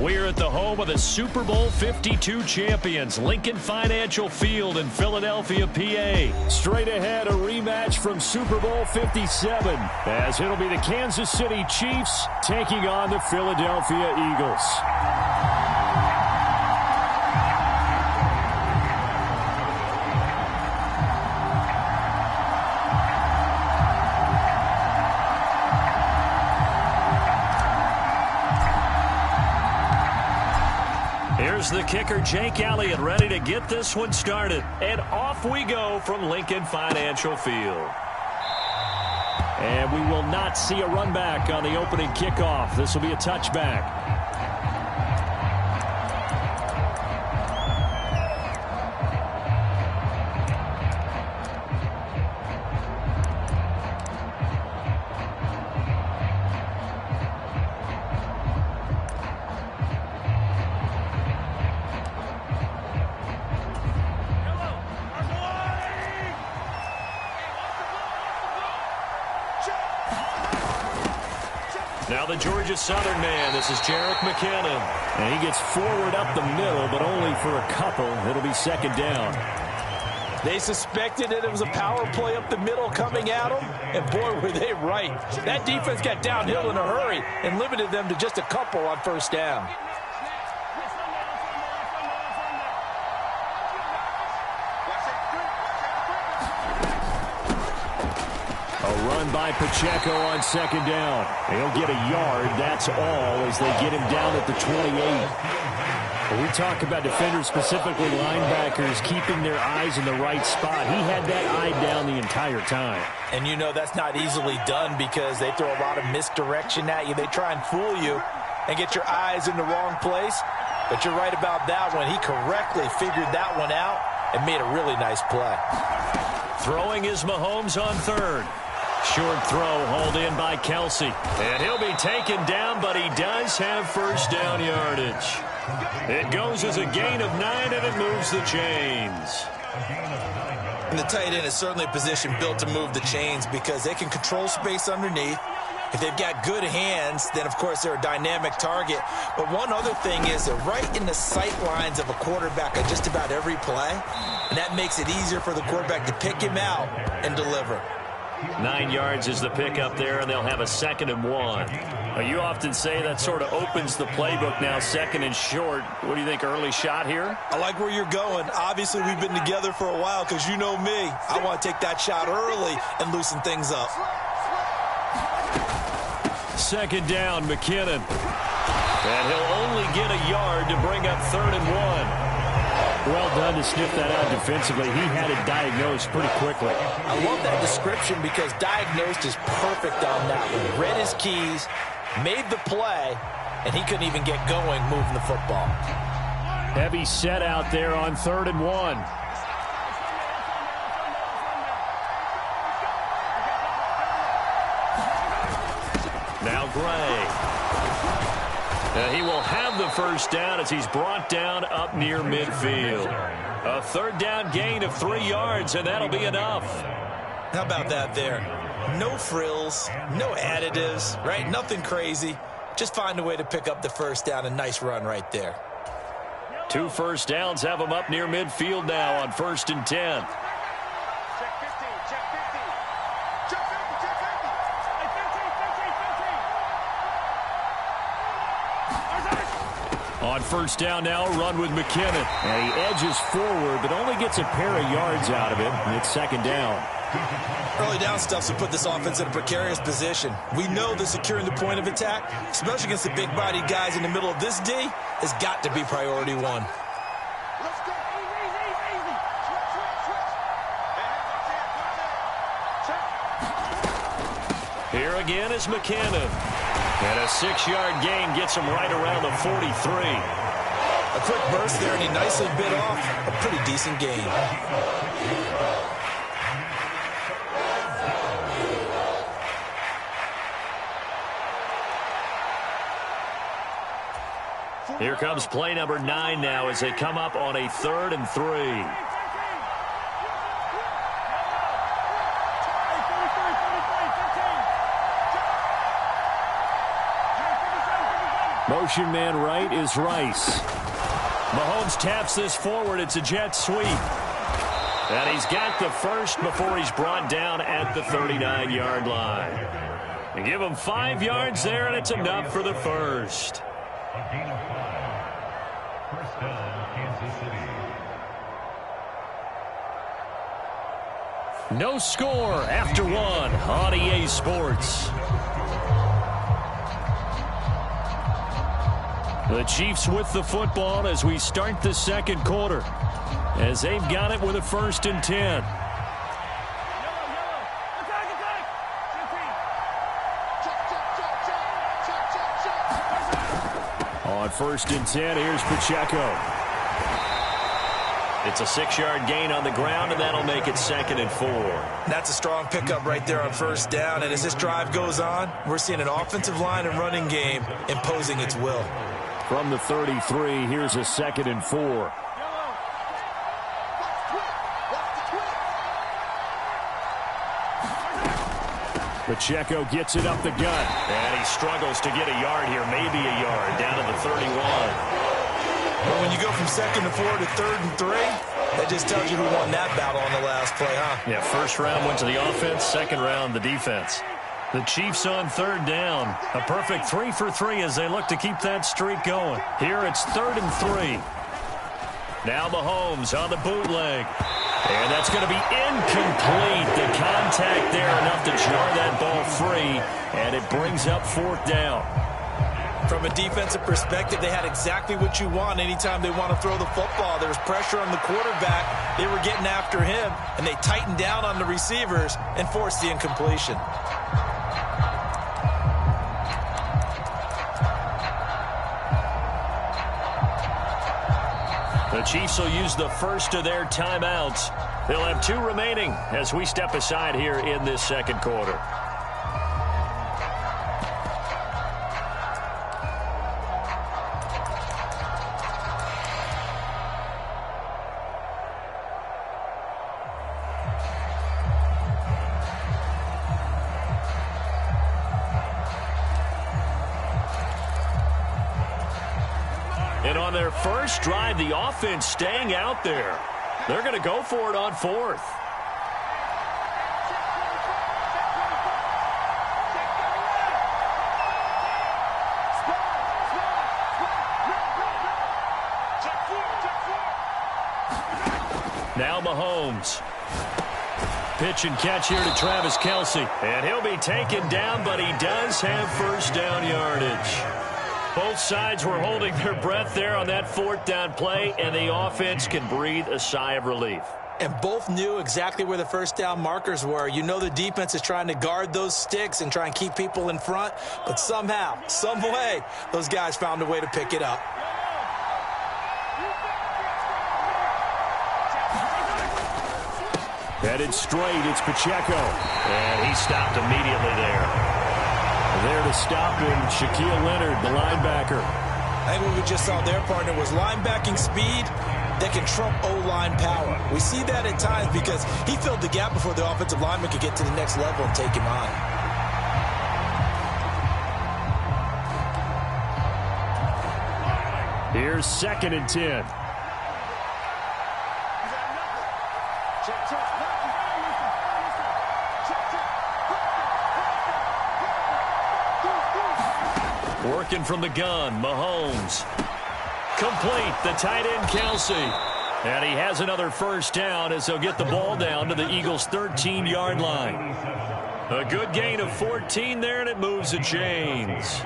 We're at the home of the Super Bowl 52 champions, Lincoln Financial Field in Philadelphia, PA. Straight ahead, a rematch from Super Bowl 57, as it'll be the Kansas City Chiefs taking on the Philadelphia Eagles. Here's the kicker, Jake Elliott, ready to get this one started. And off we go from Lincoln Financial Field. And we will not see a run back on the opening kickoff. This will be a touchback. Now the Georgia Southern man, this is Jerick McKinnon. And he gets forward up the middle, but only for a couple. It'll be second down. They suspected that it was a power play up the middle coming at them, and boy, were they right. That defense got downhill in a hurry and limited them to just a couple on first down. By Pacheco on second down. He'll get a yard, that's all, as they get him down at the 28. When we talk about defenders, specifically linebackers, keeping their eyes in the right spot, he had that eye down the entire time. And you know that's not easily done because they throw a lot of misdirection at you. They try and fool you and get your eyes in the wrong place. But you're right about that one. He correctly figured that one out and made a really nice play. Throwing is Mahomes on third. Short throw hauled in by Kelsey. And he'll be taken down, but he does have first down yardage. It goes as a gain of 9, and it moves the chains. And the tight end is certainly a position built to move the chains because they can control space underneath. If they've got good hands, then, of course, they're a dynamic target. But one other thing is they're right in the sight lines of a quarterback on just about every play, and that makes it easier for the quarterback to pick him out and deliver. 9 yards is the pickup there, and they'll have a 2nd and 1. You often say that sort of opens the playbook now, 2nd and short. What do you think, early shot here? I like where you're going. Obviously, we've been together for a while because you know me. I want to take that shot early and loosen things up. 2nd down, McKinnon. And he'll only get a yard to bring up 3rd and 1. Well done to sniff that out defensively. He had it diagnosed pretty quickly. I love that description because diagnosed is perfect on that one. Read his keys, made the play, and he couldn't even get going moving the football. Heavy set out there on 3rd and 1. Now Gray. He will have the first down as he's brought down up near midfield. A 3rd down gain of 3 yards, and that'll be enough. How about that there? No frills, no additives, right? Nothing crazy. Just find a way to pick up the first down. A nice run right there. 2 first downs have him up near midfield now on 1st and 10. On 1st down now, run with McKinnon. And he edges forward, but only gets a pair of yards out of it, and it's 2nd down. Early down stuff's to put this offense in a precarious position. We know that securing the point of attack, especially against the big-bodied guys in the middle of this D, has got to be priority 1. Here again is McKinnon. And a 6-yard gain gets him right around the 43. A quick burst there, and he nicely bit off a pretty decent gain. Here comes play number 9 now as they come up on a 3rd and 3. Motion man right is Rice. Mahomes taps this forward. It's a jet sweep. And he's got the first before he's brought down at the 39-yard line. And give him 5 yards there, and it's enough for the first. A gain of 5. First down, Kansas City. No score after 1 on EA Sports. The Chiefs with the football as we start the second quarter, as they've got it with a 1st and 10. On 1st and 10, here's Pacheco. It's a 6-yard gain on the ground, and that'll make it 2nd and 4. That's a strong pickup right there on 1st down, and as this drive goes on, we're seeing an offensive line and running game imposing its will. From the 33, here's a 2nd and 4. Pacheco gets it up the gut, and he struggles to get a yard here, maybe a yard, down to the 31. Well, when you go from 2nd and 4 to 3rd and 3, that just tells you who won that battle on the last play, huh? Yeah, first round went to the offense, second round the defense. The Chiefs on 3rd down. A perfect 3 for 3 as they look to keep that streak going. Here it's 3rd and 3. Now Mahomes on the bootleg. And that's going to be incomplete. The contact there enough to jar that ball free. And it brings up 4th down. From a defensive perspective, they had exactly what you want anytime they want to throw the football. There was pressure on the quarterback. They were getting after him, and they tightened down on the receivers and forced the incompletion. The Chiefs will use the first of their timeouts. They'll have 2 remaining as we step aside here in this second quarter. And on their first drive, the offense staying out there. They're going to go for it on 4th. Now Mahomes. Pitch and catch here to Travis Kelce. And he'll be taken down, but he does have 1st down yardage. Both sides were holding their breath there on that 4th down play, and the offense can breathe a sigh of relief. And both knew exactly where the 1st down markers were. You know the defense is trying to guard those sticks and try and keep people in front, but somehow, some way, those guys found a way to pick it up. Headed straight, it's Pacheco. And he stopped immediately there. There to stop him, Shaquille Leonard, the linebacker. I think what we just saw their partner was linebacking speed that can trump O-line power. We see that at times because he filled the gap before the offensive lineman could get to the next level and take him on. Here's 2nd and 10. Working from the gun, Mahomes. Complete, the tight end, Kelce. And he has another 1st down as he'll get the ball down to the Eagles' 13-yard line. A good gain of 14 there, and it moves the chains.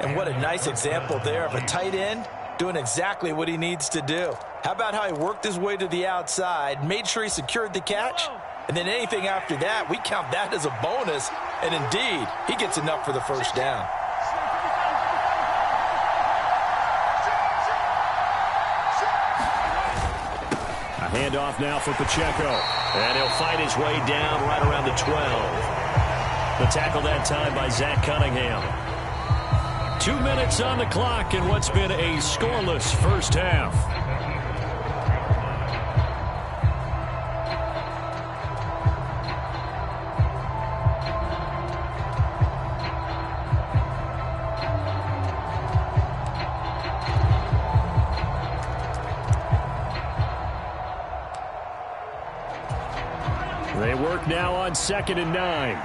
And what a nice example there of a tight end doing exactly what he needs to do. How about how he worked his way to the outside, made sure he secured the catch, and then anything after that, we count that as a bonus. And indeed, he gets enough for the 1st down. Handoff now for Pacheco. And he'll fight his way down right around the 12. The tackle that time by Zach Cunningham. 2 minutes on the clock in what's been a scoreless first half. They work now on 2nd and 9.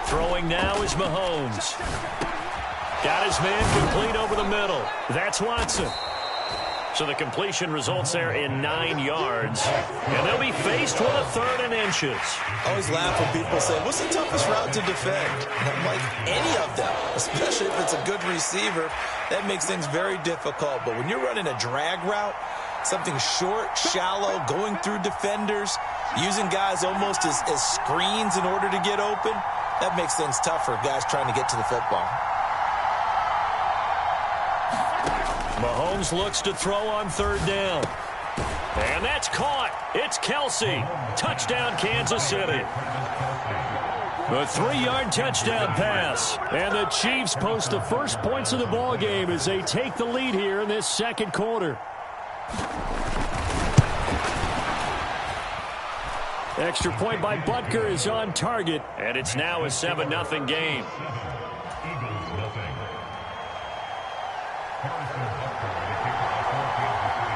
Throwing now is Mahomes. Got his man complete over the middle. That's Watson. So the completion results there in 9 yards. And they'll be faced with a 3rd and inches. I always laugh when people say, what's the toughest route to defend? And I'm like, any of them, especially if it's a good receiver. That makes things very difficult. But when you're running a drag route, something short, shallow, going through defenders, using guys almost as screens in order to get open, that makes things tough for guys trying to get to the football. Mahomes looks to throw on 3rd down. And that's caught. It's Kelsey. Touchdown, Kansas City. The 3-yard touchdown pass. And the Chiefs post the first points of the ball game as they take the lead here in this 2nd quarter. Extra point by Butker is on target, and it's now a 7-0 game.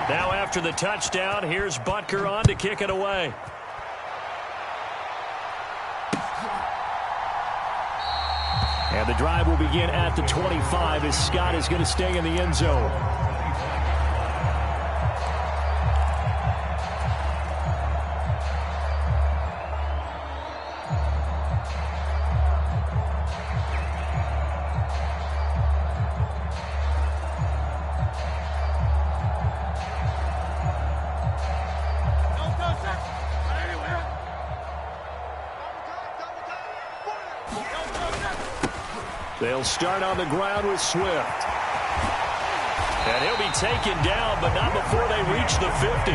Now after the touchdown, here's Butker on to kick it away. And the drive will begin at the 25 as Scott is going to stay in the end zone. They'll start on the ground with Swift. And he'll be taken down, but not before they reach the 50.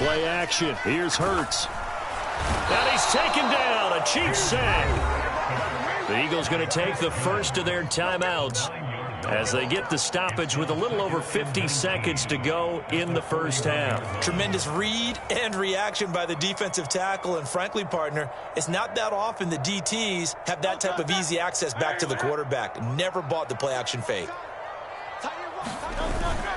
Play action. Here's Hurts. And he's taken down. A Chiefs sack. The Eagles going to take the first of their timeouts as they get the stoppage with a little over 50 seconds to go in the first half. Tremendous read and reaction by the defensive tackle. And frankly, partner, it's not that often the DTs have that type of easy access back to the quarterback. Never bought the play action fake.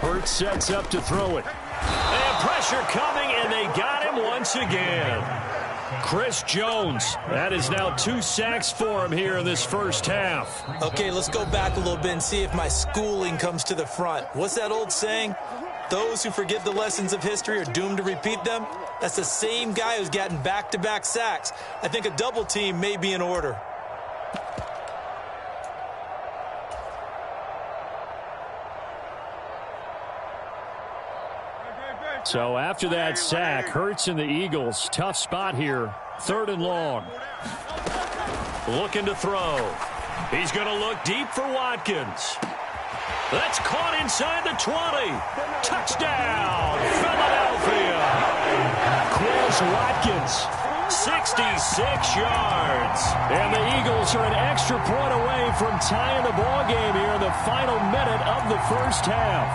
Hurts sets up to throw it. And pressure coming, and they got him once again. Chris Jones, that is now 2 sacks for him here in this first half. Okay, let's go back a little bit and see if my schooling comes to the front. What's that old saying? Those who forget the lessons of history are doomed to repeat them. That's the same guy who's gotten back-to-back sacks. I think a double team may be in order. So after that sack, Hurts and the Eagles, tough spot here. 3rd and long. Looking to throw. He's going to look deep for Watkins. That's caught inside the 20. Touchdown, Philadelphia. Chris Watkins, 66 yards. And the Eagles are an extra point away from tying the ball game here in the final minute of the first half.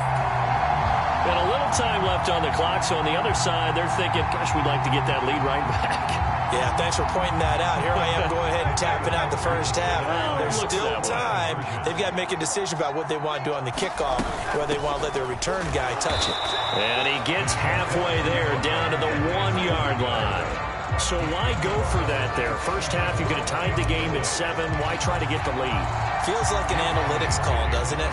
And a little time left on the clock, so on the other side, they're thinking, gosh, we'd like to get that lead right back. Yeah, thanks for pointing that out. Here I am going ahead and tapping out the first half. There's still time. They've got to make a decision about what they want to do on the kickoff, whether they want to let their return guy touch it. And he gets halfway there, down to the 1-yard line. So why go for that there? First half, you could have tied the game at 7. Why try to get the lead? Feels like an analytics call, doesn't it?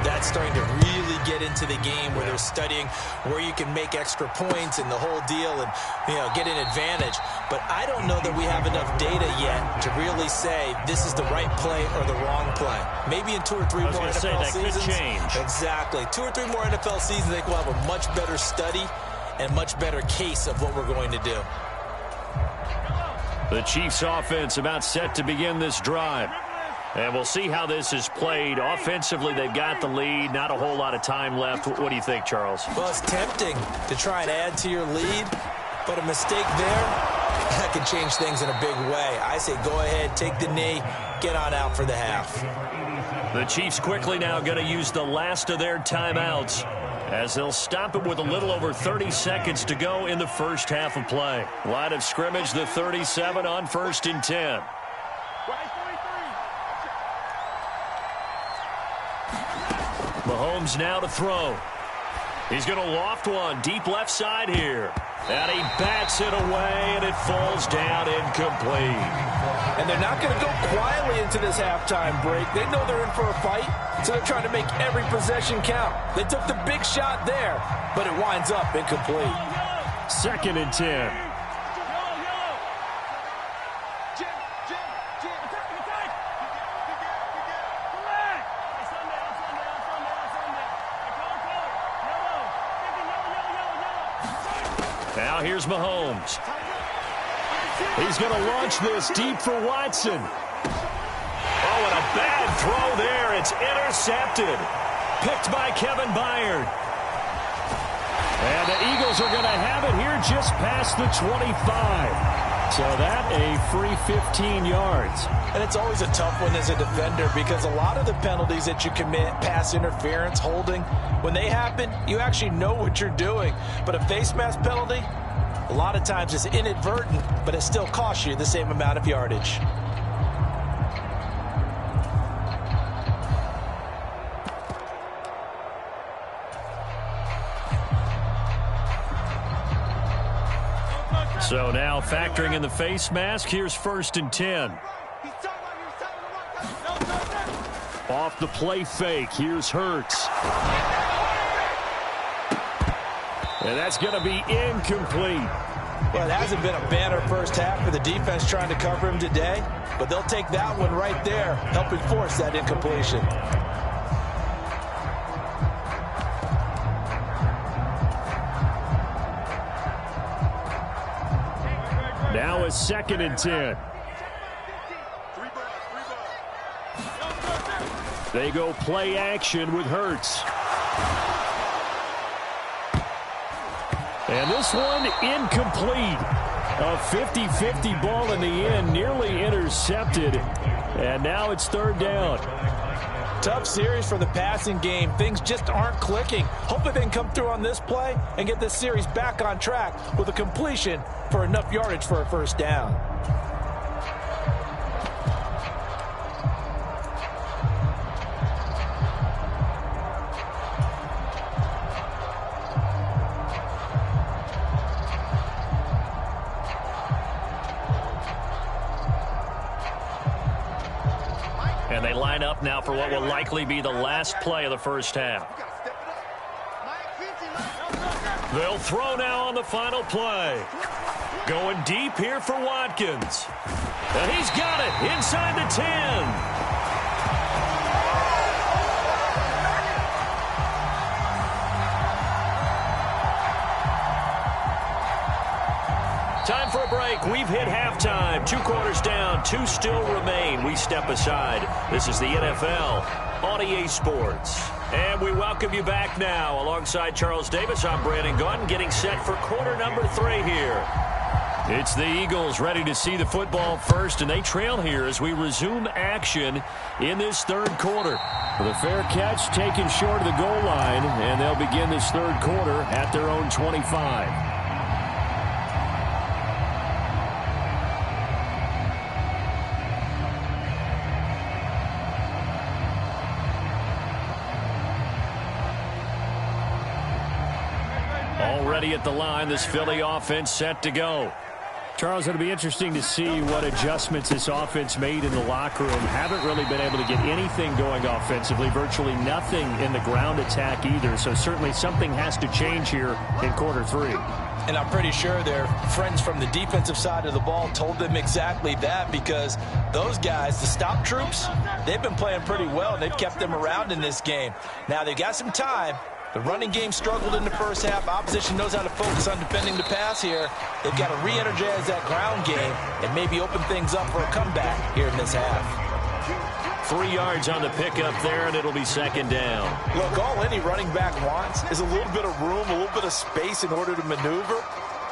That's starting to really get into the game where they're studying where you can make extra points and the whole deal and, get an advantage. But I don't know that we have enough data yet to really say this is the right play or the wrong play. Maybe in 2 or 3 more NFL seasons. Could change. Exactly. 2 or 3 more NFL seasons, I think we'll have a much better study and much better case of what we're going to do. The Chiefs offense about set to begin this drive. And we'll see how this is played. Offensively, they've got the lead. Not a whole lot of time left. What do you think, Charles? Well, it's tempting to try and add to your lead, but a mistake there, that can change things in a big way. I say go ahead, take the knee, get on out for the half. The Chiefs quickly now going to use the last of their timeouts as they'll stop it with a little over 30 seconds to go in the first half of play. Line of scrimmage, the 37 on 1st and 10. Mahomes now to throw. He's going to loft one deep left side here. And he bats it away, and it falls down incomplete. And they're not going to go quietly into this halftime break. They know they're in for a fight, so they're trying to make every possession count. They took the big shot there, but it winds up incomplete. 2nd and 10. Now here's Mahomes. He's going to launch this deep for Watson. Oh, and a bad throw there. It's intercepted. Picked by Kevin Byard. And the Eagles are going to have it here just past the 25. So that a free 15 yards. And it's always a tough one as a defender because a lot of the penalties that you commit, pass interference, holding, when they happen, you actually know what you're doing. But a face mask penalty, a lot of times it's inadvertent, but it still costs you the same amount of yardage. So now factoring in the face mask, here's 1st and 10. Off the play fake, here's Hurts. And that's going to be incomplete. Well, it hasn't been a banner first half for the defense trying to cover him today, but they'll take that one right there, helping force that incompletion. Now it's 2nd and 10. They go play action with Hurts. And this one incomplete. A 50-50 ball in the end, nearly intercepted. And now it's 3rd down. Tough series for the passing game. Things just aren't clicking. Hopefully they can come through on this play and get this series back on track with a completion for enough yardage for a 1st down. And they line up now for what will likely be the last play of the first half. They'll throw now on the final play. Going deep here for Watkins. And he's got it inside the 10. Time for a break. We've hit halftime. 2 quarters down. 2 still remain. We step aside. This is the NFL on EA Sports. And we welcome you back now. Alongside Charles Davis, I'm Brandon Gunn, getting set for quarter number 3 here. It's the Eagles ready to see the football first, and they trail here as we resume action in this 3rd quarter. With a fair catch taken short of the goal line, and they'll begin this 3rd quarter at their own 25. Already at the line, this Philly offense set to go. Charles, it'll be interesting to see what adjustments this offense made in the locker room. Haven't really been able to get anything going offensively, virtually nothing in the ground attack either. So certainly something has to change here in quarter 3. And I'm pretty sure their friends from the defensive side of the ball told them exactly that, because those guys, the stop troops, they've been playing pretty well, and they've kept them around in this game. Now they've got some time. The running game struggled in the first half. Opposition knows how to focus on defending the pass here. They've got to re-energize that ground game and maybe open things up for a comeback here in this half. 3 yards on the pickup there, and it'll be 2nd down. Look, all any running back wants is a little bit of room, a little bit of space in order to maneuver.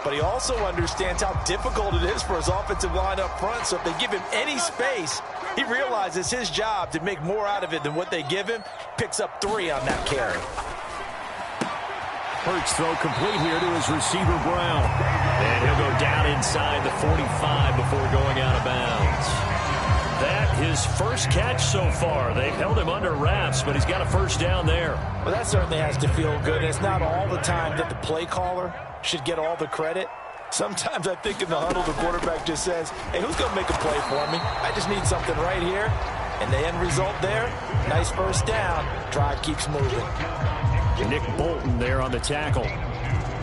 But he also understands how difficult it is for his offensive line up front. So if they give him any space, he realizes his job to make more out of it than what they give him. Picks up 3 on that carry. Hurts throw complete here to his receiver, Brown. And he'll go down inside the 45 before going out of bounds. That his first catch so far. They've held him under wraps, but he's got a first down there. Well, that certainly has to feel good. It's not all the time that the play caller should get all the credit. Sometimes I think in the huddle, the quarterback just says, hey, who's going to make a play for me? I just need something right here. And the end result there, nice first down. Drive keeps moving. Nick Bolton there on the tackle.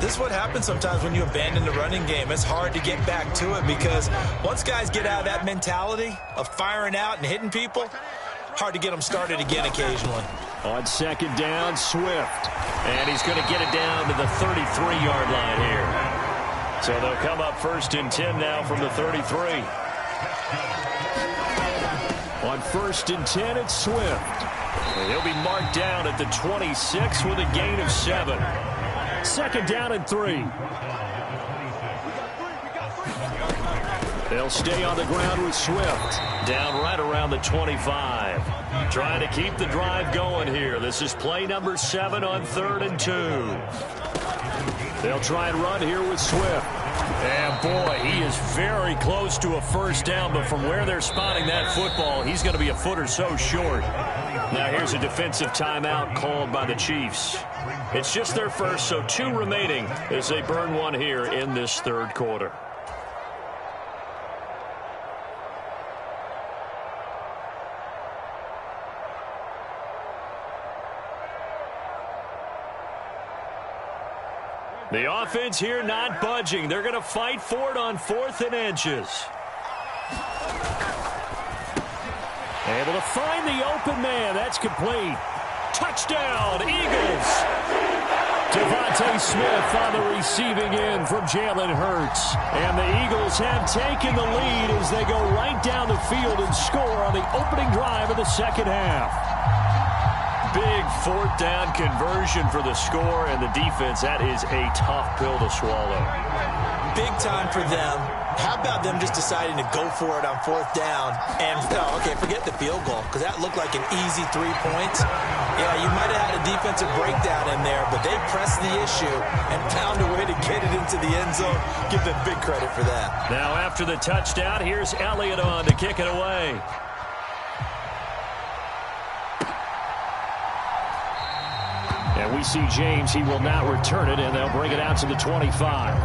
This is what happens sometimes when you abandon the running game. It's hard to get back to it because once guys get out of that mentality of firing out and hitting people, hard to get them started again occasionally. On second down, Swift. And he's going to get it down to the 33-yard line here. So they'll come up first and 10 now from the 33. On first and 10, it's Swift. And he'll be marked down at the 26 with a gain of 7. Second down and 3. They'll stay on the ground with Swift. Down right around the 25. Trying to keep the drive going here. This is play number 7 on 3rd and 2. They'll try and run here with Swift. And, boy, he is very close to a first down, but from where they're spotting that football, he's going to be a foot or so short. Now here's a defensive timeout called by the Chiefs. It's just their first, so 2 remaining as they burn one here in this 3rd quarter. The offense here not budging. They're going to fight for it on 4th and inches. Able to find the open man. That's complete. Touchdown, Eagles. Devontae Smith on the receiving end from Jalen Hurts. And the Eagles have taken the lead as they go right down the field and score on the opening drive of the second half. Big 4th down conversion for the score, and the defense, that is a tough pill to swallow. Big time for them. How about them just deciding to go for it on 4th down? And, okay, forget the field goal, because that looked like an easy 3 points. Yeah, you might have had a defensive breakdown in there, but they pressed the issue and found a way to get it into the end zone. Give them big credit for that. Now after the touchdown, here's Elliott on to kick it away. And we see James. He will not return it, and they'll bring it out to the 25.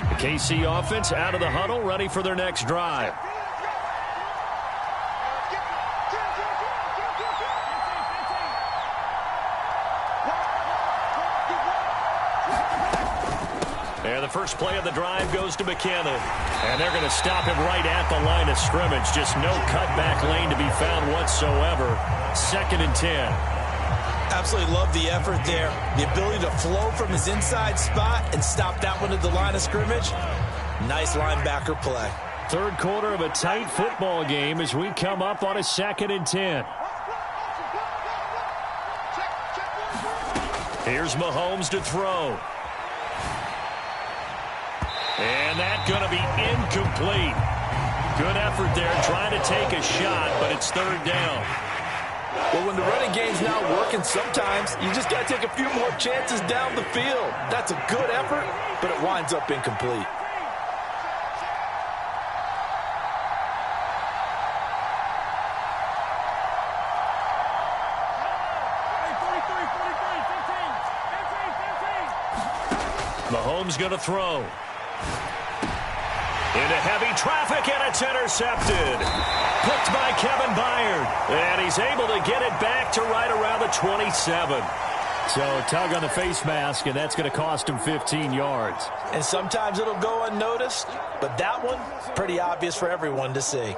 The KC offense out of the huddle, ready for their next drive. And the first play of the drive goes to McKinnon. And they're going to stop him right at the line of scrimmage. Just no cutback lane to be found whatsoever. 2nd and 10. Absolutely love the effort there. The ability to flow from his inside spot and stop that one at the line of scrimmage. Nice linebacker play. 3rd quarter of a tight football game as we come up on a 2nd and 10. Here's Mahomes to throw. And that's going to be incomplete. Good effort there trying to take a shot, but it's 3rd down. Well, when the running game's not working, sometimes you just got to take a few more chances down the field. That's a good effort, but it winds up incomplete. Mahomes going to throw. Into heavy traffic, and it's intercepted. Picked by Kevin Byard. And he's able to get it back to right around the 27. So tug on the face mask, and that's going to cost him 15 yards. And sometimes it'll go unnoticed, but that one, pretty obvious for everyone to see.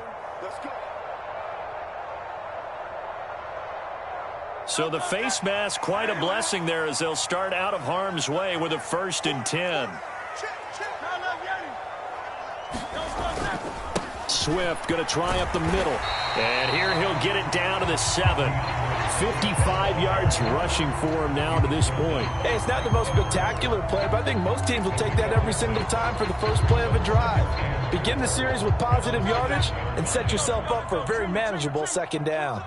So the face mask, quite a blessing there as they'll start out of harm's way with a 1st and 10. Swift going to try up the middle. And here he'll get it down to the 7. 55 yards rushing for him now to this point. Hey, it's not the most spectacular play, but I think most teams will take that every single time for the first play of a drive. Begin the series with positive yardage and set yourself up for a very manageable second down.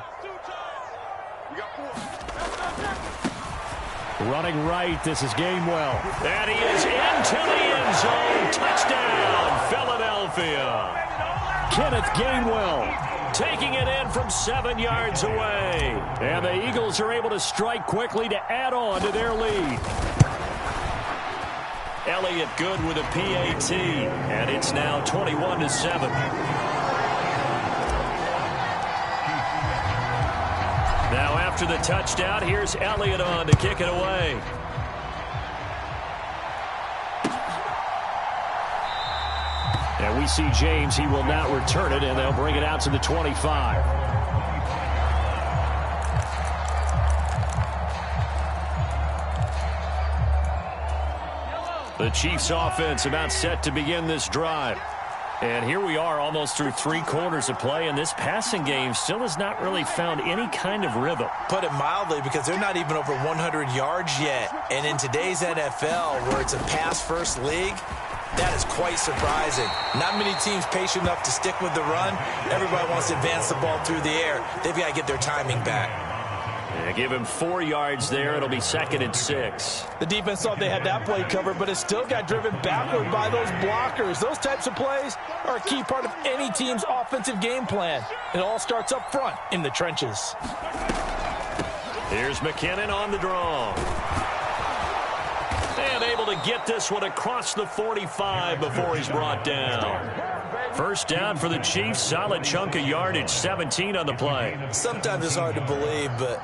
Running right, this is Gainwell. And he is into the end zone. Touchdown, Philadelphia. Kenneth Gainwell taking it in from 7 yards away. And the Eagles are able to strike quickly to add on to their lead. Elliott good with a PAT. And it's now 21-7. Now after the touchdown, here's Elliott on to kick it away. And we see James. He will not return it, and they'll bring it out to the 25. The Chiefs offense about set to begin this drive. And here we are almost through 3 quarters of play, and this passing game still has not really found any kind of rhythm. Put it mildly, because they're not even over 100 yards yet. And in today's NFL, where it's a pass-first league, that is quite surprising. Not many teams patient enough to stick with the run. Everybody wants to advance the ball through the air. They've got to get their timing back. Yeah, give him 4 yards there. It'll be 2nd and 6. The defense thought they had that play covered, but it still got driven backward by those blockers. Those types of plays are a key part of any team's offensive game plan. It all starts up front in the trenches. Here's McKinnon on the draw. And able to get this one across the 45 before he's brought down. First down for the Chiefs. Solid chunk of yardage. 17 on the play. Sometimes it's hard to believe, but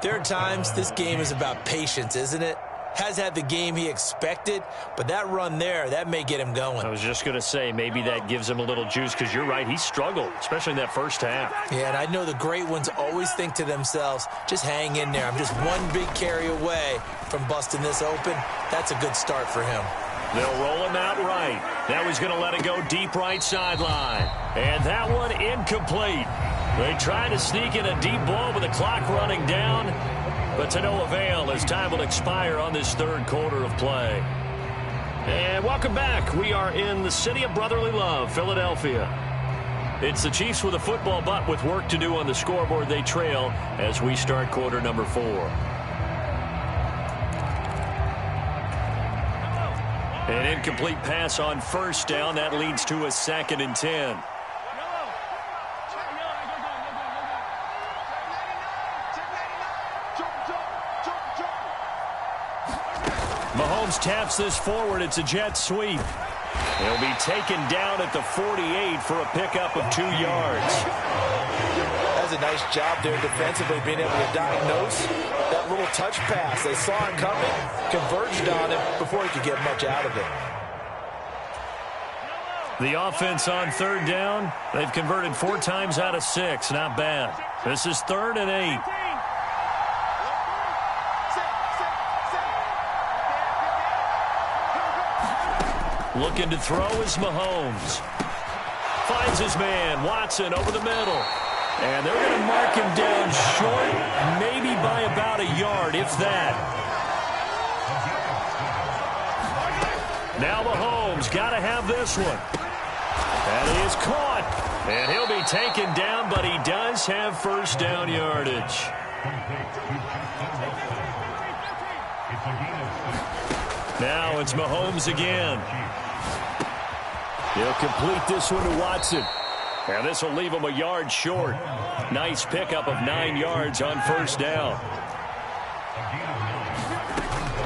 there are times this game is about patience, isn't it? Has had the game he expected, but that run there, that may get him going. I was just going to say, maybe that gives him a little juice, because you're right, he struggled, especially in that first half. Yeah, and I know the great ones always think to themselves, just hang in there. I'm just one big carry away from busting this open. That's a good start for him. They'll roll him out right. Now he's going to let it go deep right sideline. And that one incomplete. They try to sneak in a deep ball with the clock running down, but to no avail as time will expire on this 3rd quarter of play. And welcome back. We are in the city of brotherly love, Philadelphia. It's the Chiefs with a football, but with work to do on the scoreboard. They trail as we start quarter number 4. An incomplete pass on first down. That leads to a 2nd and 10. Mahomes taps this forward. It's a jet sweep. He'll be taken down at the 48 for a pickup of 2 yards. That's a nice job there defensively, being able to diagnose that little touch pass. They saw it coming, converged on it before he could get much out of it. The offense on 3rd down, they've converted 4 times out of 6. Not bad. This is 3rd and 8. Looking to throw is Mahomes. Finds his man, Watson, over the middle. And they're going to mark him down short, maybe by about a yard, if that. Now Mahomes got to have this one. And he is caught. And he'll be taken down, but he does have first down yardage. Now it's Mahomes again. He'll complete this one to Watson. And this will leave him a yard short. Nice pickup of 9 yards on first down.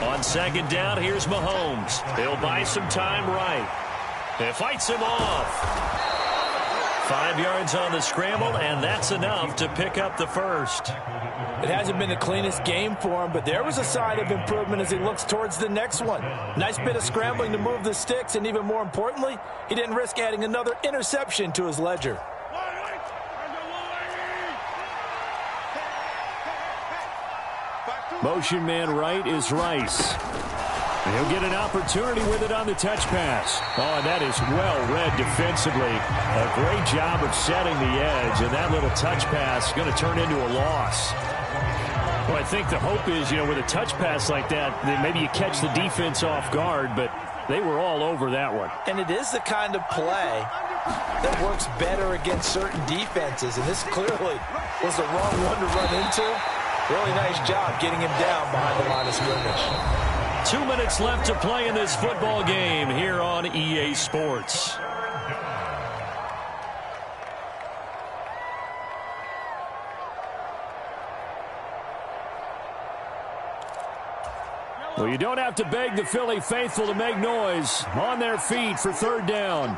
On 2nd down, here's Mahomes. He'll buy some time right. It fights him off. 5 yards on the scramble, and that's enough to pick up the first. It hasn't been the cleanest game for him, but there was a sign of improvement as he looks towards the next one. Nice bit of scrambling to move the sticks, and even more importantly, he didn't risk adding another interception to his ledger. Motion man right is Rice. He'll get an opportunity with it on the touch pass. Oh, and that is well read defensively. A great job of setting the edge, and that little touch pass is going to turn into a loss. Well, I think the hope is, with a touch pass like that, then maybe you catch the defense off guard, but they were all over that one. And it is the kind of play that works better against certain defenses, and this clearly was the wrong one to run into. Really nice job getting him down behind the line of scrimmage. 2 minutes left to play in this football game here on EA Sports. Well, you don't have to beg the Philly faithful to make noise. On their feet for third down.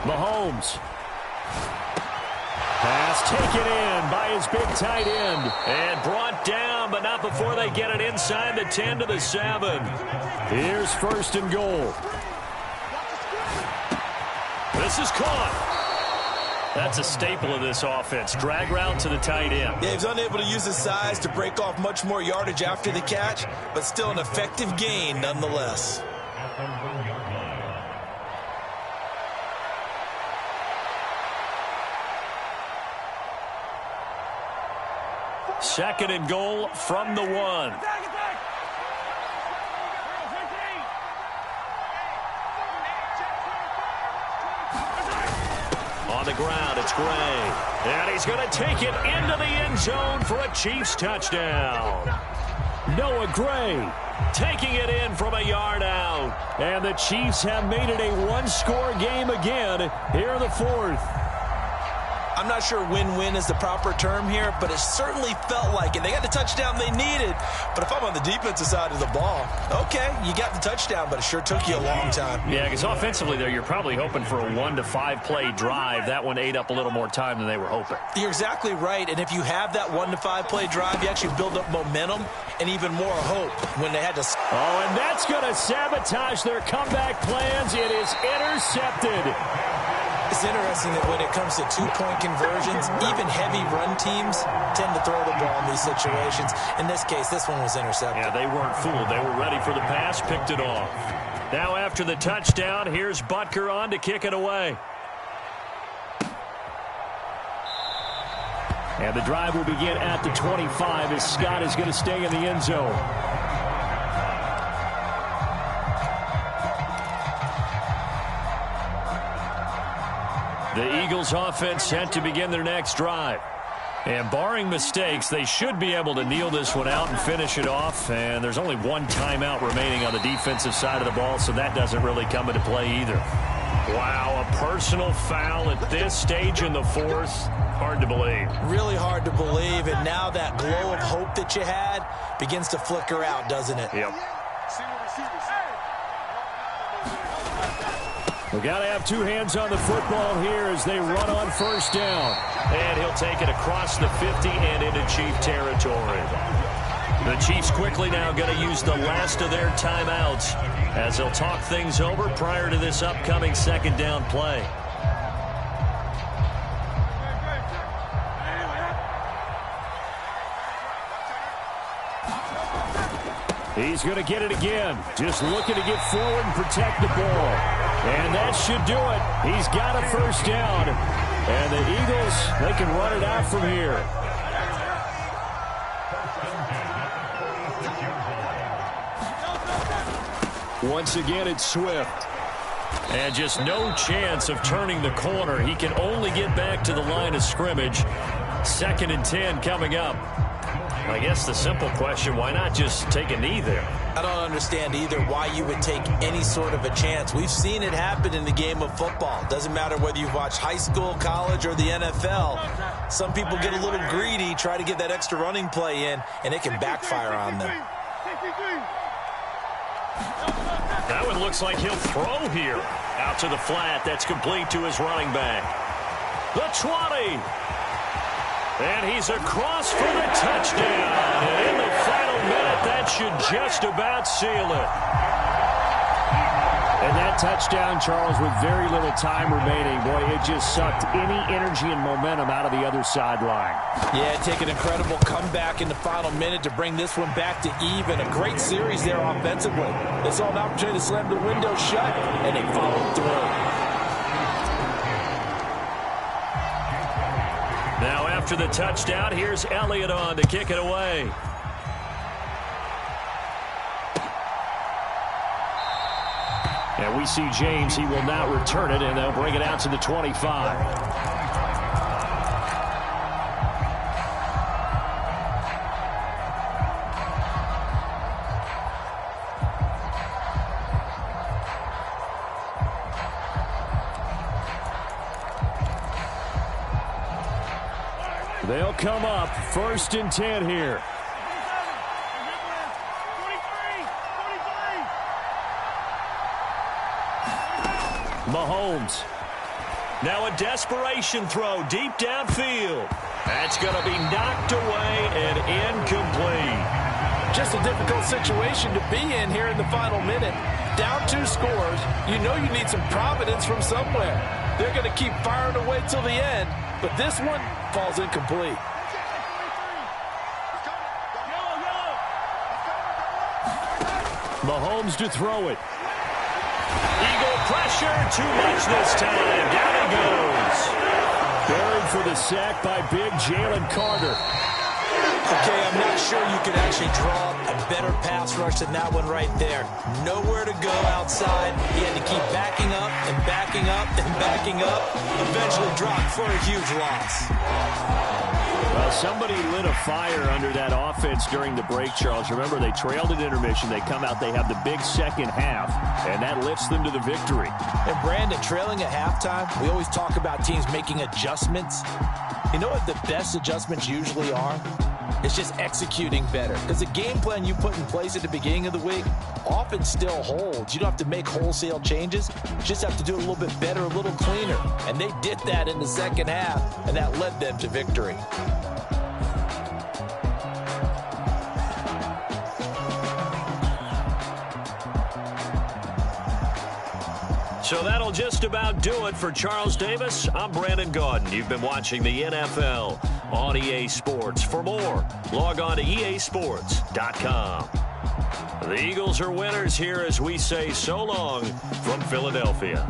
Mahomes. Pass taken in by his big tight end. And brought down, but not before they get it inside the 10 to the 7. Here's first and goal. This is caught. That's a staple of this offense. Drag route to the tight end. Yeah, he's unable to use his size to break off much more yardage after the catch, but still an effective gain nonetheless. Second and goal from the 1. On the ground, it's Gray. And he's going to take it into the end zone for a Chiefs touchdown. Noah Gray taking it in from a yard out. And the Chiefs have made it a one-score game again here in the fourth. I'm not sure win-win is the proper term here, but it certainly felt like it. They got the touchdown they needed, but if I'm on the defensive side of the ball, okay, you got the touchdown, but it sure took you a long time. Yeah, because offensively there, you're probably hoping for a 1 to 5 play drive. That one ate up a little more time than they were hoping. You're exactly right, and if you have that 1 to 5 play drive, you actually build up momentum and even more hope when they had to. Oh, and that's going to sabotage their comeback plans. It is intercepted. It's interesting that when it comes to two-point conversions, even heavy run teams tend to throw the ball in these situations. In this case, this one was intercepted. Yeah, they weren't fooled. They were ready for the pass, picked it off. Now after the touchdown, here's Butker on to kick it away. And the drive will begin at the 25 as Scott is going to stay in the end zone. The Eagles offense set to begin their next drive. And barring mistakes, they should be able to kneel this one out and finish it off. And there's only one timeout remaining on the defensive side of the ball, so that doesn't really come into play either. Wow, a personal foul at this stage in the fourth. Hard to believe. Really hard to believe. And now that glow of hope that you had begins to flicker out, doesn't it? Yep. We got to have two hands on the football here as they run on first down. And he'll take it across the 50 and into Chief territory. The Chiefs quickly now going to use the last of their timeouts as they'll talk things over prior to this upcoming second down play. He's going to get it again. Just looking to get forward and protect the ball. And that should do it. He's got a first down. And the Eagles, they can run it out from here. Once again, it's Swift. And just no chance of turning the corner. He can only get back to the line of scrimmage. 2nd and 10 coming up. I guess the simple question, why not just take a knee there? I don't understand either why you would take any sort of a chance. We've seen it happen in the game of football. Doesn't matter whether you've watched high school, college, or the NFL. Some people get a little greedy, try to get that extra running play in, and it can backfire on them. That one looks like he'll throw here. Out to the flat. That's complete to his running back. The 20. And he's across for the touchdown. And in the final minute, that should just about seal it. And that touchdown, Charles, with very little time remaining, boy, it just sucked any energy and momentum out of the other sideline. Yeah, take an incredible comeback in the final minute to bring this one back to even. A great series there offensively. They saw an opportunity to slam the window shut, and they followed through. Now after the touchdown, here's Elliott on to kick it away. And we see James. He will now return it, and they'll bring it out to the 25. They'll come up 1st and 10 here. Mahomes. Now a desperation throw deep downfield. That's going to be knocked away and incomplete. Just a difficult situation to be in here in the final minute. Down 2 scores. You know you need some providence from somewhere. They're going to keep firing away till the end, but this one falls incomplete. Mahomes to throw it. Eagle pressure, too much this time. Down he goes. Buried for the sack by big Jalen Carter. Okay, I'm not sure you could actually draw a better pass rush than that one right there. Nowhere to go outside. He had to keep backing up and backing up and backing up. Eventually dropped for a huge loss. Well, somebody lit a fire under that offense during the break, Charles. Remember, they trailed at intermission. They come out, they have the big second half, and that lifts them to the victory. And Brandon, trailing at halftime, we always talk about teams making adjustments. You know what the best adjustments usually are? It's just executing better. Because the game plan you put in place at the beginning of the week often still holds. You don't have to make wholesale changes. You just have to do it a little bit better, a little cleaner. And they did that in the second half, and that led them to victory. So that'll just about do it for Charles Davis. I'm Brandon Gaudin. You've been watching the NFL on EA Sports. For more, log on to easports.com. The Eagles are winners here as we say so long from Philadelphia.